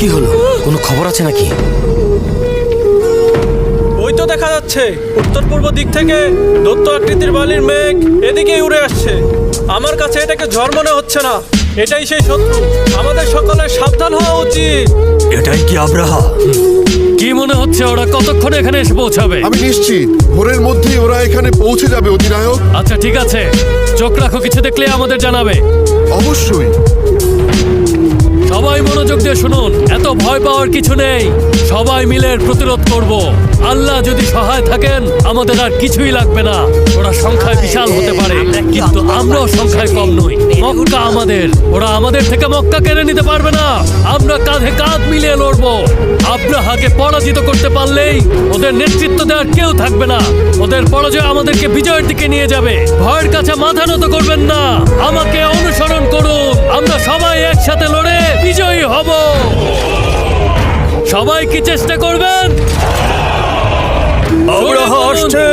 কি হলো? কোনো খবর আছে নাকি? ওই তো দেখা যাচ্ছে উত্তর পূর্ব দিক থেকে দৈত্য আকৃতির বালির মেঘ এদিকেই উড়ে আসছে। আমার কাছে এটাকে ঝড় মনে হচ্ছে না, এটাই সেই শত্রু। আমাদের সকলের সাবধান হওয়া উচিত। এটাই কি আব্রাহা? কি মনে হচ্ছে ওরা কতক্ষণে এখানে এসে পৌঁছাবে? আমি নিশ্চিত ভোরের মধ্যেই ওরা এখানে পৌঁছে যাবে অধিনায়ক। আচ্ছা ঠিক আছে, চোখ রাখো, কিছু দেখলে আমাদের জানাবে। অবশ্যই। সবাই মনোযোগ দিয়ে শুনুন, এত ভয় পাওয়ার কিছু নেই। সবাই মিলে এর প্রতিরোধ করব। আল্লাহ যদি সহায় থাকেন আমাদের আর কিছুই লাগবে না। ওরা সংখ্যায় বিশাল হতে পারে, কিন্তু আমরাও সংখ্যায় কম নই। মক্কা আমাদের, ওরা আমাদের থেকে মক্কা কেড়ে নিতে পারবে না। আমরা কাঁধে কাঁধ মিলিয়ে লড়বো। আব্রাহাকে পরাজিত করতে পারলেই ওদের নেতৃত্ব দেওয়ার কেউ থাকবে না। ওদের পরাজয় আমাদেরকে বিজয়ের দিকে নিয়ে যাবে। ভয়ের কাছে মাথা নত করবেন না, আমাকে অনুসরণ করুন। আমরা সবাই একসাথে লড়ে বিজয়ী হব। সবাই কি চেষ্টা করবেন? আব্রাহা আসছে।